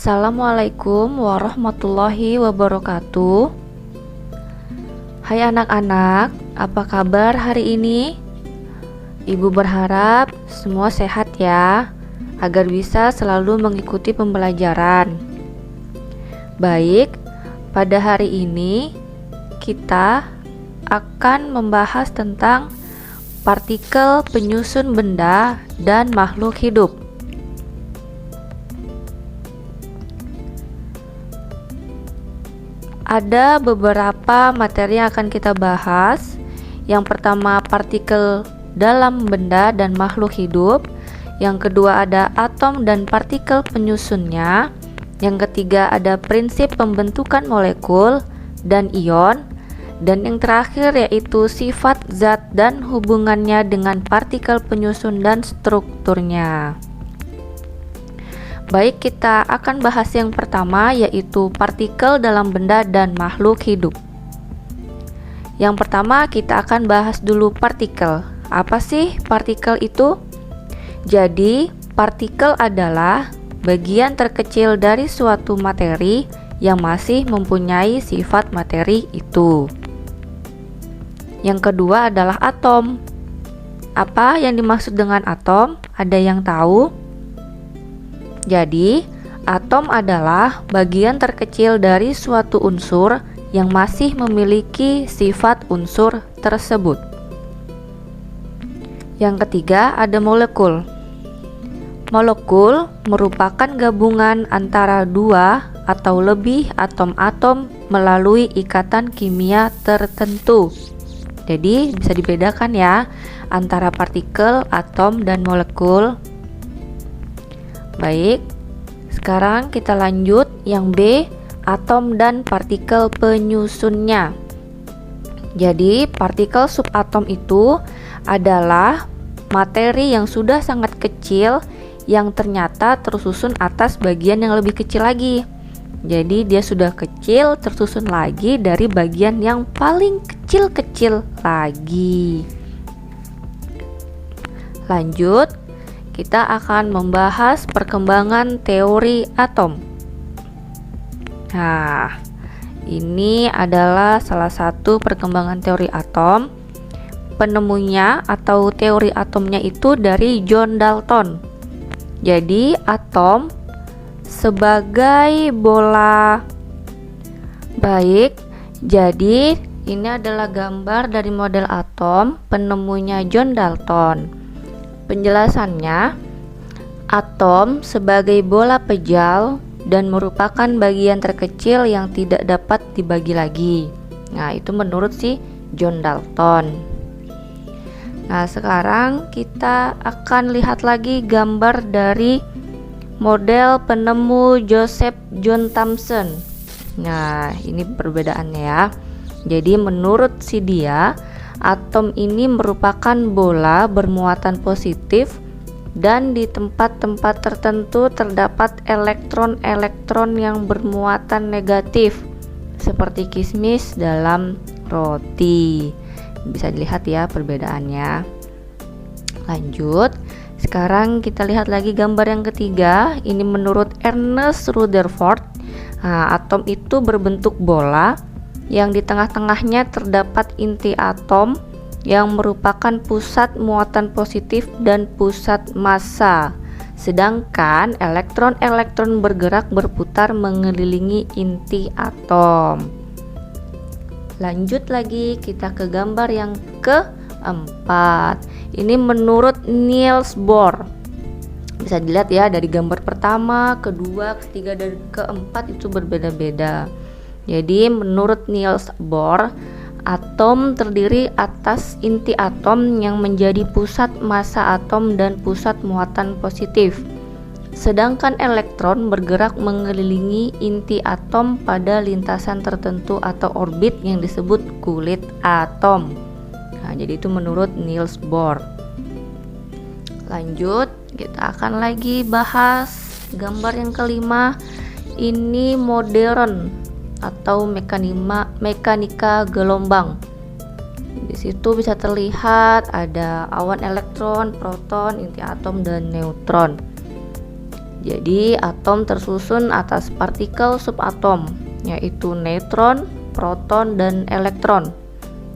Assalamualaikum warahmatullahi wabarakatuh. Hai anak-anak, apa kabar hari ini? Ibu berharap semua sehat ya, agar bisa selalu mengikuti pembelajaran. Baik, pada hari ini kita akan membahas tentang partikel penyusun benda dan makhluk hidup. Ada beberapa materi yang akan kita bahas. Yang pertama, partikel dalam benda dan makhluk hidup. Yang kedua, ada atom dan partikel penyusunnya. Yang ketiga, ada prinsip pembentukan molekul dan ion. Dan yang terakhir yaitu sifat zat dan hubungannya dengan partikel penyusun dan strukturnya. Baik, kita akan bahas yang pertama, yaitu partikel dalam benda dan makhluk hidup. Yang pertama, kita akan bahas dulu partikel. Apa sih partikel itu? Jadi, partikel adalah bagian terkecil dari suatu materi yang masih mempunyai sifat materi itu. Yang kedua adalah atom. Apa yang dimaksud dengan atom? Ada yang tahu? Jadi, atom adalah bagian terkecil dari suatu unsur yang masih memiliki sifat unsur tersebut. Yang ketiga, ada molekul. Molekul merupakan gabungan antara dua atau lebih atom-atom melalui ikatan kimia tertentu. Jadi, bisa dibedakan ya antara partikel, atom, dan molekul. Baik, sekarang kita lanjut yang B, atom dan partikel penyusunnya. Jadi, partikel subatom itu adalah materi yang sudah sangat kecil yang ternyata tersusun atas bagian yang lebih kecil lagi. Jadi, dia sudah kecil tersusun lagi dari bagian yang paling kecil-kecil lagi. Lanjut, kita akan membahas perkembangan teori atom. Nah, ini adalah salah satu perkembangan teori atom. Penemunya atau teori atomnya itu dari John Dalton. Jadi, atom sebagai bola. Baik, jadi ini adalah gambar dari model atom penemunya John Dalton. Penjelasannya, atom sebagai bola pejal dan merupakan bagian terkecil yang tidak dapat dibagi lagi. Nah, itu menurut si John Dalton. Nah, sekarang kita akan lihat lagi gambar dari model penemu Joseph John Thomson. Nah, ini perbedaannya ya. Jadi menurut si dia, atom ini merupakan bola bermuatan positif dan di tempat-tempat tertentu terdapat elektron-elektron yang bermuatan negatif seperti kismis dalam roti. Bisa dilihat ya perbedaannya. Lanjut, sekarang kita lihat lagi gambar yang ketiga. Ini menurut Ernest Rutherford. Nah, atom itu berbentuk bola yang di tengah-tengahnya terdapat inti atom yang merupakan pusat muatan positif dan pusat massa. Sedangkan elektron-elektron bergerak berputar mengelilingi inti atom. Lanjut lagi, kita ke gambar yang keempat. Ini menurut Niels Bohr. Bisa dilihat ya, dari gambar pertama, kedua, ketiga, dan keempat itu berbeda-beda. Jadi menurut Niels Bohr, atom terdiri atas inti atom yang menjadi pusat massa atom dan pusat muatan positif. Sedangkan elektron bergerak mengelilingi inti atom pada lintasan tertentu atau orbit yang disebut kulit atom. Nah, jadi itu menurut Niels Bohr. Lanjut, kita akan lagi bahas gambar yang kelima. Ini modern atau mekanika gelombang. Di situ bisa terlihat ada awan elektron, proton, inti atom, dan neutron. Jadi atom tersusun atas partikel subatom, yaitu neutron, proton, dan elektron.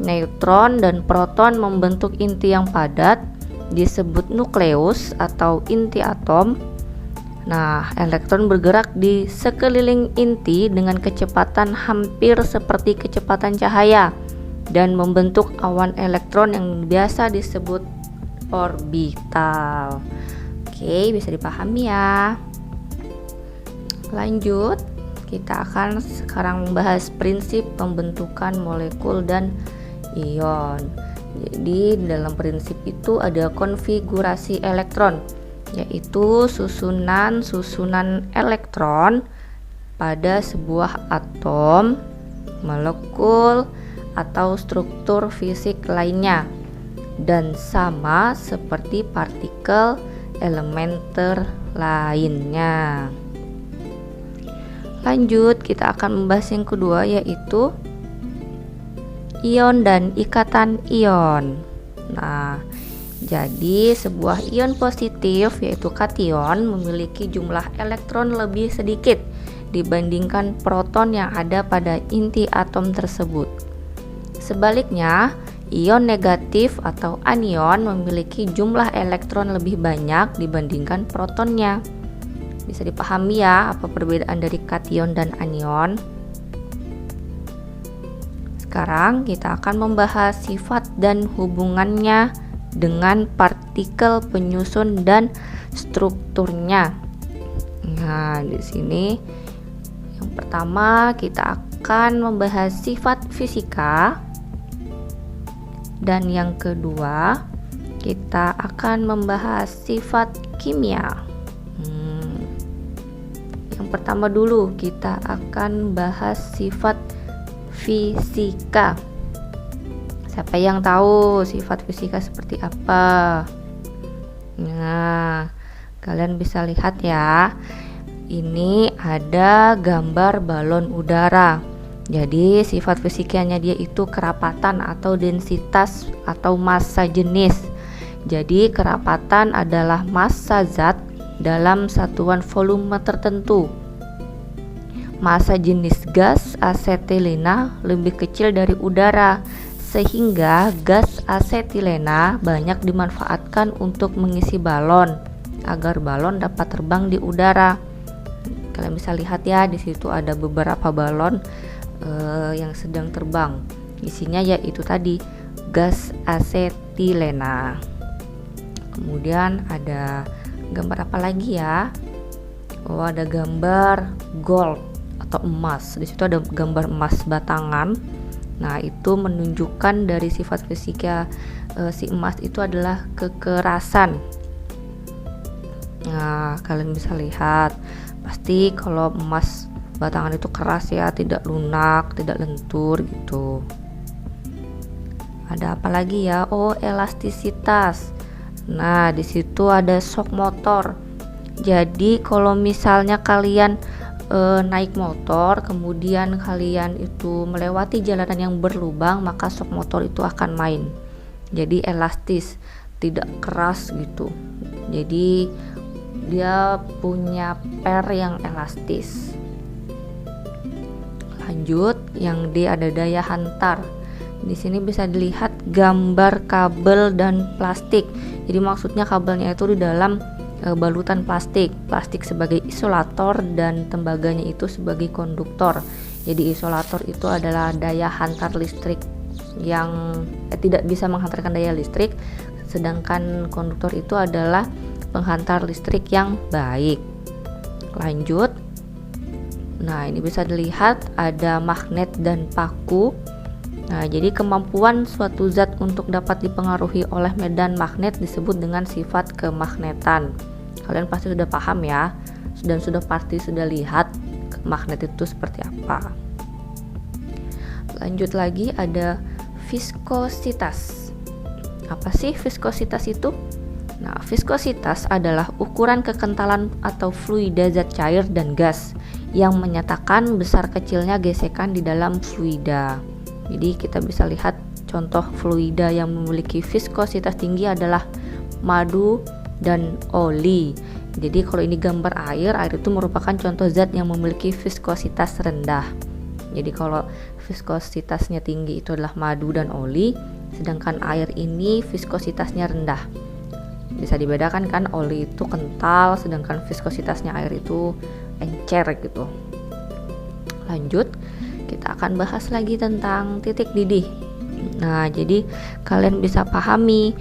Neutron dan proton membentuk inti yang padat, disebut nukleus atau inti atom. Nah, elektron bergerak di sekeliling inti dengan kecepatan hampir seperti kecepatan cahaya dan membentuk awan elektron yang biasa disebut orbital. Oke, bisa dipahami ya. Lanjut, kita akan sekarang membahas prinsip pembentukan molekul dan ion. Jadi, dalam prinsip itu ada konfigurasi elektron, yaitu susunan elektron pada sebuah atom, molekul, atau struktur fisik lainnya, dan sama seperti partikel elementer lainnya. Lanjut, kita akan membahas yang kedua, yaitu ion dan ikatan ion. Nah, jadi sebuah ion positif yaitu kation memiliki jumlah elektron lebih sedikit dibandingkan proton yang ada pada inti atom tersebut. Sebaliknya, ion negatif atau anion memiliki jumlah elektron lebih banyak dibandingkan protonnya. Bisa dipahami ya apa perbedaan dari kation dan anion? Sekarang kita akan membahas sifat dan hubungannya dengan partikel penyusun dan strukturnya. Nah, di sini yang pertama kita akan membahas sifat fisika, dan yang kedua kita akan membahas sifat kimia. Yang pertama dulu kita akan bahas sifat fisika. Siapa yang tahu sifat fisika seperti apa? Nah, kalian bisa lihat ya. Ini ada gambar balon udara. Jadi sifat fisikanya dia itu kerapatan atau densitas atau massa jenis. Jadi kerapatan adalah massa zat dalam satuan volume tertentu. Massa jenis gas asetilena lebih kecil dari udara, sehingga gas asetilena banyak dimanfaatkan untuk mengisi balon agar balon dapat terbang di udara. Kalian bisa lihat ya, di situ ada beberapa balon yang sedang terbang. Isinya yaitu tadi gas asetilena. Kemudian ada gambar apa lagi ya? Oh, ada gambar gold atau emas. Di situ ada gambar emas batangan. Nah, itu menunjukkan dari sifat fisika si emas itu adalah kekerasan. Nah, kalian bisa lihat, pasti kalau emas batangan itu keras ya, tidak lunak, tidak lentur gitu. Ada apa lagi ya? Oh, elastisitas. Nah, di situ ada shock motor. Jadi kalau misalnya kalian naik motor, kemudian kalian itu melewati jalanan yang berlubang, maka shock motor itu akan main. Jadi elastis, tidak keras gitu. Jadi dia punya per yang elastis. Lanjut, yang D ada daya hantar. Di sini bisa dilihat gambar kabel dan plastik. Jadi maksudnya kabelnya itu di dalam balutan plastik sebagai isolator dan tembaganya itu sebagai konduktor. Jadi isolator itu adalah daya hantar listrik yang tidak bisa menghantarkan daya listrik, sedangkan konduktor itu adalah penghantar listrik yang baik. Lanjut, nah ini bisa dilihat ada magnet dan paku. Nah, jadi kemampuan suatu zat untuk dapat dipengaruhi oleh medan magnet disebut dengan sifat kemagnetan. Kalian pasti sudah paham ya, dan sudah lihat magnet itu seperti apa. Lanjut lagi ada viskositas. Apa sih viskositas itu? Nah, viskositas adalah ukuran kekentalan atau fluida zat cair dan gas yang menyatakan besar kecilnya gesekan di dalam fluida. Jadi kita bisa lihat contoh fluida yang memiliki viskositas tinggi adalah madu dan oli. Jadi kalau ini gambar air itu merupakan contoh zat yang memiliki viskositas rendah. Jadi kalau viskositasnya tinggi itu adalah madu dan oli, sedangkan air ini viskositasnya rendah. Bisa dibedakan kan, oli itu kental sedangkan viskositasnya air itu encer gitu. Lanjut, kita akan bahas lagi tentang titik didih. Nah, jadi kalian bisa pahami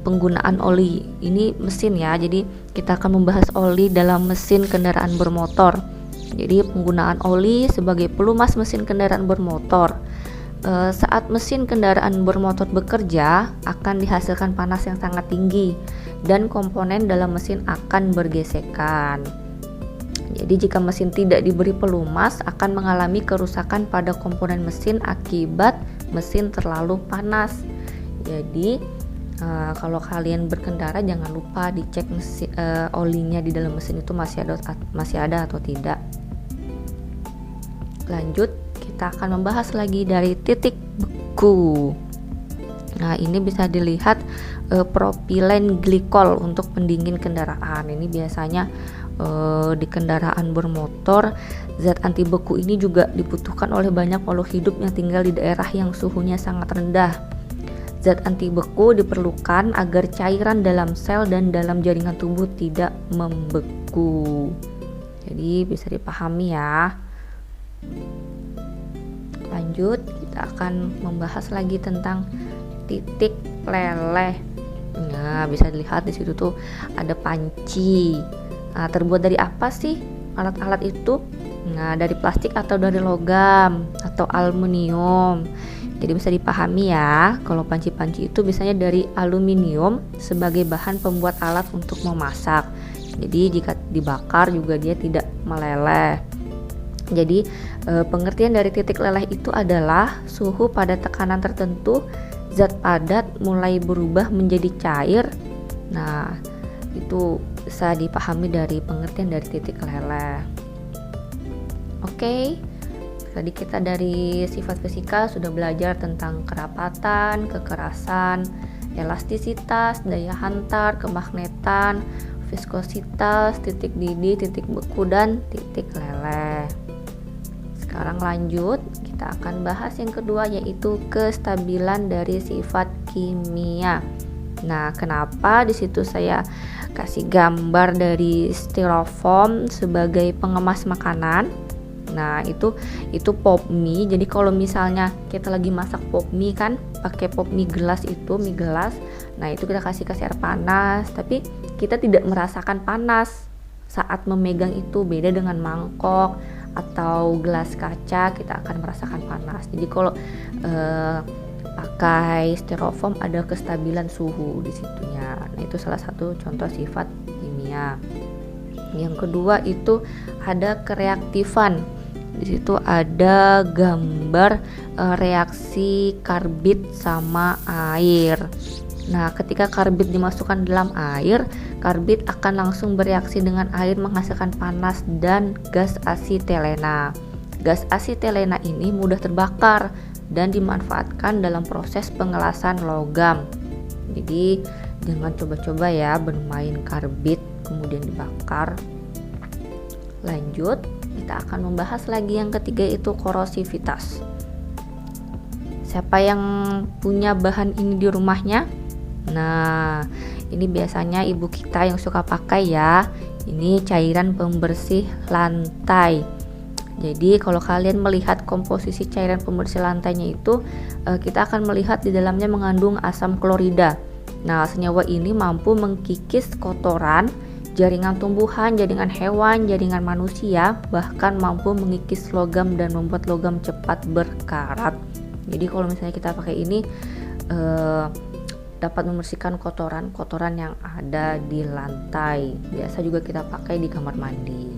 penggunaan oli. Ini mesin ya, jadi kita akan membahas oli dalam mesin kendaraan bermotor. Jadi penggunaan oli sebagai pelumas mesin kendaraan bermotor. Saat mesin kendaraan bermotor bekerja akan dihasilkan panas yang sangat tinggi dan komponen dalam mesin akan bergesekan. Jadi jika mesin tidak diberi pelumas akan mengalami kerusakan pada komponen mesin akibat mesin terlalu panas. Jadi kalau kalian berkendara jangan lupa dicek olinya di dalam mesin itu masih ada atau tidak. Lanjut, kita akan membahas lagi dari titik beku. Nah, ini bisa dilihat propilen glikol untuk pendingin kendaraan. Ini biasanya di kendaraan bermotor, zat anti beku ini juga dibutuhkan oleh banyak makhluk hidup yang tinggal di daerah yang suhunya sangat rendah. Zat anti beku diperlukan agar cairan dalam sel dan dalam jaringan tubuh tidak membeku. Jadi bisa dipahami ya. Lanjut, kita akan membahas lagi tentang titik leleh. Nah, bisa dilihat di situ tuh ada panci. Nah, terbuat dari apa sih alat-alat itu? Nah, dari plastik atau dari logam atau aluminium. Jadi bisa dipahami ya, kalau panci-panci itu biasanya dari aluminium sebagai bahan pembuat alat untuk memasak. Jadi jika dibakar juga dia tidak meleleh. Jadi pengertian dari titik leleh itu adalah suhu pada tekanan tertentu zat padat mulai berubah menjadi cair. Nah, itu bisa dipahami dari pengertian dari titik leleh. Oke, tadi kita dari sifat fisika sudah belajar tentang kerapatan, kekerasan, elastisitas, daya hantar, kemagnetan, viskositas, titik didih, titik beku, dan titik leleh. Sekarang lanjut, kita akan bahas yang kedua, yaitu kestabilan dari sifat kimia. Nah, kenapa di situ saya kasih gambar dari styrofoam sebagai pengemas makanan? Nah, itu pop mie. Jadi kalau misalnya kita lagi masak pop mie kan, pakai pop mie gelas itu, mie gelas. Nah, itu kita kasih air panas, tapi kita tidak merasakan panas saat memegang itu. Beda dengan mangkok atau gelas kaca, kita akan merasakan panas. Jadi kalau pakai styrofoam ada kestabilan suhu di situnya. Nah, itu salah satu contoh sifat kimia. Yang kedua itu ada kereaktifan. Di situ ada gambar reaksi karbit sama air. Nah, ketika karbit dimasukkan dalam air, karbit akan langsung bereaksi dengan air menghasilkan panas dan gas asetilena. Gas asetilena ini mudah terbakar dan dimanfaatkan dalam proses pengelasan logam. Jadi jangan coba-coba ya bermain karbit kemudian dibakar. Lanjut, kita akan membahas lagi yang ketiga, itu korosivitas. Siapa yang punya bahan ini di rumahnya? Nah, ini biasanya ibu kita yang suka pakai ya. Ini cairan pembersih lantai. Jadi kalau kalian melihat komposisi cairan pembersih lantainya itu, kita akan melihat di dalamnya mengandung asam klorida. Nah, senyawa ini mampu mengkikis kotoran, jaringan tumbuhan, jaringan hewan, jaringan manusia, bahkan mampu mengikis logam dan membuat logam cepat berkarat. Jadi kalau misalnya kita pakai ini dapat membersihkan kotoran-kotoran yang ada di lantai. Biasa juga kita pakai di kamar mandi.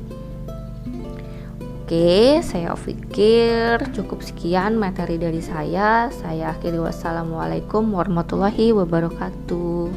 Oke, saya pikir cukup sekian materi dari saya. Saya akhiri, wassalamualaikum warahmatullahi wabarakatuh.